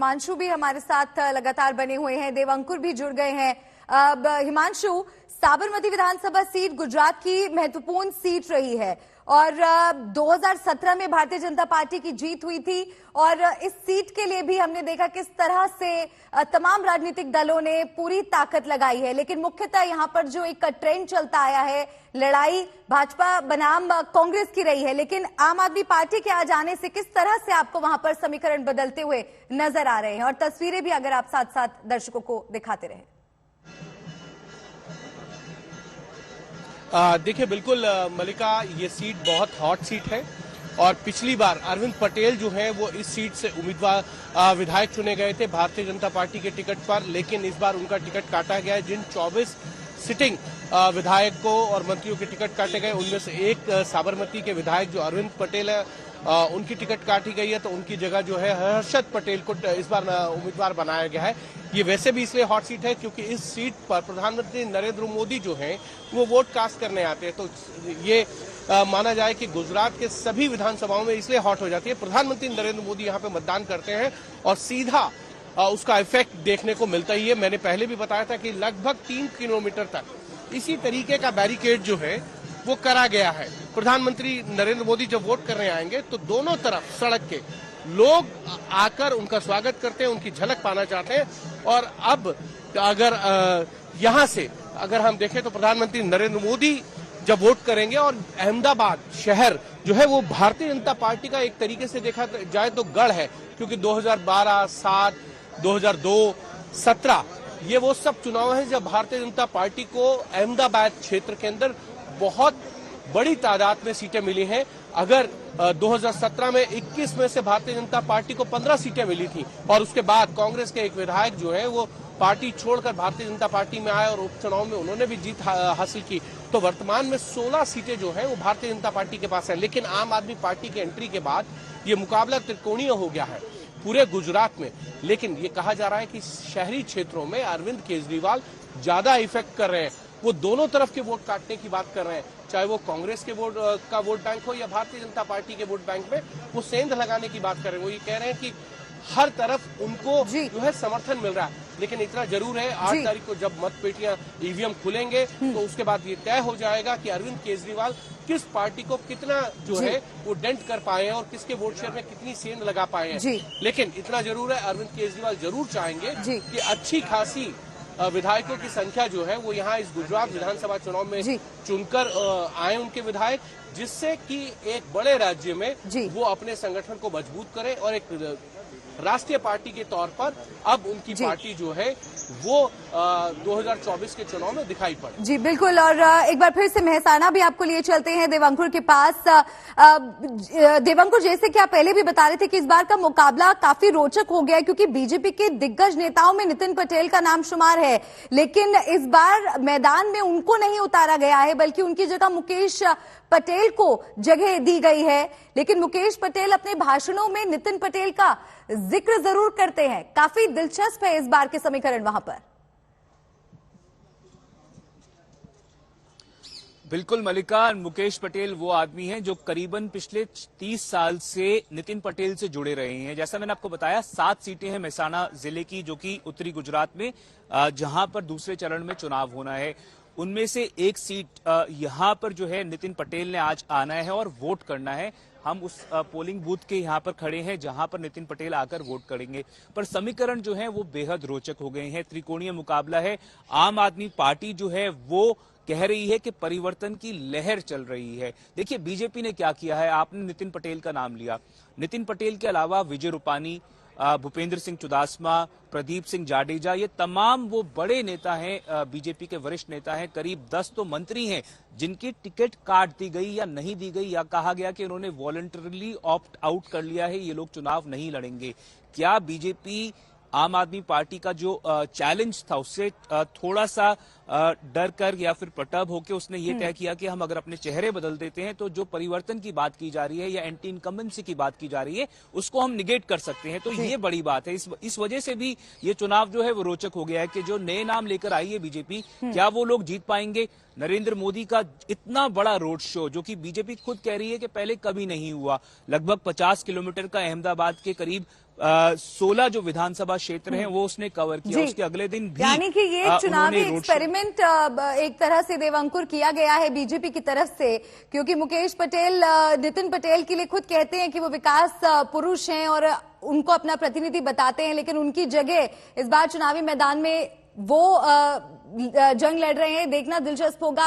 हिमांशु भी हमारे साथ लगातार बने हुए हैं, देवांकुर भी जुड़ गए हैं। अब हिमांशु, साबरमती विधानसभा सीट गुजरात की महत्वपूर्ण सीट रही है और 2017 में भारतीय जनता पार्टी की जीत हुई थी और इस सीट के लिए भी हमने देखा किस तरह से तमाम राजनीतिक दलों ने पूरी ताकत लगाई है, लेकिन मुख्यतः यहां पर जो एक ट्रेंड चलता आया है, लड़ाई भाजपा बनाम कांग्रेस की रही है, लेकिन आम आदमी पार्टी के आ जाने से किस तरह से आपको वहां पर समीकरण बदलते हुए नजर आ रहे हैं और तस्वीरें भी अगर आप साथ साथ दर्शकों को दिखाते रहे। देखिए बिल्कुल मलिका, ये सीट बहुत हॉट सीट है और पिछली बार अरविंद पटेल जो है वो इस सीट से उम्मीदवार विधायक चुने गए थे भारतीय जनता पार्टी के टिकट पर, लेकिन इस बार उनका टिकट काटा गया है। जिन 24 सिटिंग विधायकों और मंत्रियों के टिकट काटे गए उनमें से एक साबरमती के विधायक जो अरविंद पटेल है उनकी टिकट काटी गई है, तो उनकी जगह जो है हर्षद पटेल को इस बार उम्मीदवार बनाया गया है। ये वैसे भी इसलिए हॉट सीट है क्योंकि इस सीट पर प्रधानमंत्री नरेंद्र मोदी जो हैं वो वोट कास्ट करने आते हैं, तो ये माना जाए कि गुजरात के सभी विधानसभाओं में इसलिए हॉट हो जाती है। प्रधानमंत्री नरेंद्र मोदी यहाँ पे मतदान करते हैं और सीधा उसका इफेक्ट देखने को मिलता ही है। मैंने पहले भी बताया था कि लगभग 3 किलोमीटर तक इसी तरीके का बैरिकेड जो है वो करा गया है। प्रधानमंत्री नरेंद्र मोदी जब वोट करने आएंगे तो दोनों तरफ सड़क के लोग आकर उनका स्वागत करते हैं, उनकी झलक पाना चाहते हैं। और अब अगर यहां से अगर हम देखें तो प्रधानमंत्री नरेंद्र मोदी जब वोट करेंगे और अहमदाबाद शहर जो है वो भारतीय जनता पार्टी का एक तरीके से देखा जाए तो गढ़ है, क्योंकि 2012, 7, 2002, 17 ये वो सब चुनाव हैं जब भारतीय जनता पार्टी को अहमदाबाद क्षेत्र के अंदर बहुत बड़ी तादाद में सीटें मिली हैं। अगर 2017 में 21 में से भारतीय जनता पार्टी को 15 सीटें मिली थी और उसके बाद कांग्रेस के एक विधायक जो है वो पार्टी छोड़कर भारतीय जनता पार्टी में आए और उपचुनाव में उन्होंने भी जीत हासिल की, तो वर्तमान में 16 सीटें जो है वो भारतीय जनता पार्टी के पास है। लेकिन आम आदमी पार्टी के एंट्री के बाद ये मुकाबला त्रिकोणीय हो गया है पूरे गुजरात में। लेकिन ये कहा जा रहा है कि शहरी क्षेत्रों में अरविंद केजरीवाल ज्यादा इफेक्ट कर रहे हैं। वो दोनों तरफ के वोट काटने की बात कर रहे हैं, चाहे वो कांग्रेस के वोट का वोट बैंक हो या भारतीय जनता पार्टी के वोट बैंक में वो सेंध लगाने की बात कर रहे हैं। वो ये कह रहे हैं कि हर तरफ उनको जो है समर्थन मिल रहा है। लेकिन इतना जरूर है 8 तारीख को जब मतपेटियां ईवीएम खुलेंगे तो उसके बाद ये तय हो जाएगा कि अरविंद केजरीवाल किस पार्टी को कितना जो है वो डेंट कर पाए हैं और किसके वोट शेयर में कितनी सेंध लगा पाए हैं। लेकिन इतना जरूर है अरविंद केजरीवाल जरूर चाहेंगे कि अच्छी खासी विधायकों की संख्या जो है वो यहाँ इस गुजरात विधानसभा चुनाव में चुनकर आए उनके विधायक, जिससे कि एक बड़े राज्य में वो अपने संगठन को मजबूत करें और एक राष्ट्रीय पार्टी के तौर पर अब उनकी पार्टी जो है वो 2024 के चुनाव में दिखाई पड़े। जी बिल्कुल, और एक बार फिर से मेहसाना भी आपको लिए चलते हैं देवांकुर के पास। देवांकुर, जैसे कि आप पहले भी बता रहे थे कि इस बार का मुकाबला काफी रोचक हो गया है क्योंकि बीजेपी के दिग्गज नेताओं में नितिन पटेल का नाम शुमार है, लेकिन इस बार मैदान में उनको नहीं उतारा गया है बल्कि उनकी जगह मुकेश पटेल को जगह दी गई है। लेकिन मुकेश पटेल अपने भाषणों में नितिन पटेल का जिक्र जरूर करते हैं। काफी दिलचस्प है इस बार के समीकरण वहां पर। बिल्कुल मलिका, मुकेश पटेल वो आदमी हैं जो करीबन पिछले 30 साल से नितिन पटेल से जुड़े रहे हैं। जैसा मैंने आपको बताया 7 सीटें हैं मेहसाना जिले की जो कि उत्तरी गुजरात में जहां पर दूसरे चरण में चुनाव होना है, उनमें से एक सीट यहां पर जो है नितिन पटेल ने आज आना है और वोट करना है। हम उस पोलिंग बूथ के यहाँ पर खड़े हैं जहां पर नितिन पटेल आकर वोट करेंगे। पर समीकरण जो है वो बेहद रोचक हो गए हैं, त्रिकोणीय मुकाबला है। आम आदमी पार्टी जो है वो कह रही है कि परिवर्तन की लहर चल रही है। देखिए बीजेपी ने क्या किया है, आपने नितिन पटेल का नाम लिया, नितिन पटेल के अलावा विजय रूपानी, भूपेंद्र सिंह चुडासमा, प्रदीप सिंह जाडेजा, ये तमाम वो बड़े नेता हैं, बीजेपी के वरिष्ठ नेता हैं। करीब 10 तो मंत्री हैं जिनकी टिकट काट दी गई या नहीं दी गई या कहा गया कि उन्होंने वॉलंटरली ऑप्ट आउट कर लिया है, ये लोग चुनाव नहीं लड़ेंगे। क्या बीजेपी आम आदमी पार्टी का जो चैलेंज था उससे थोड़ा सा डर कर या फिर प्रटब होकर उसने ये तय किया कि हम अगर अपने चेहरे बदल देते हैं तो जो परिवर्तन की बात की जा रही है या एंटी इनकम्बेंसी की बात की जा रही है उसको हम निगेट कर सकते हैं। तो ये बड़ी बात है। इस वजह से भी ये चुनाव जो है वो रोचक हो गया है कि जो नए नाम लेकर आई है बीजेपी, क्या वो लोग जीत पाएंगे। नरेंद्र मोदी का इतना बड़ा रोड शो जो कि बीजेपी खुद कह रही है कि पहले कभी नहीं हुआ, लगभग 50 किलोमीटर का अहमदाबाद के करीब 16 जो विधानसभा क्षेत्र हैं वो उसने कवर किया। उसके अगले दिन भी यानी कि ये एक चुनावी उन्होंने रोड शो- एक्सपेरिमेंट एक तरह से देवांकुर किया गया है बीजेपी की तरफ से, क्योंकि मुकेश पटेल नितिन पटेल के लिए खुद कहते हैं कि वो विकास पुरुष हैं और उनको अपना प्रतिनिधि बताते हैं, लेकिन उनकी जगह इस बार चुनावी मैदान में वो जंग लड़ रहे हैं। देखना दिलचस्प होगा।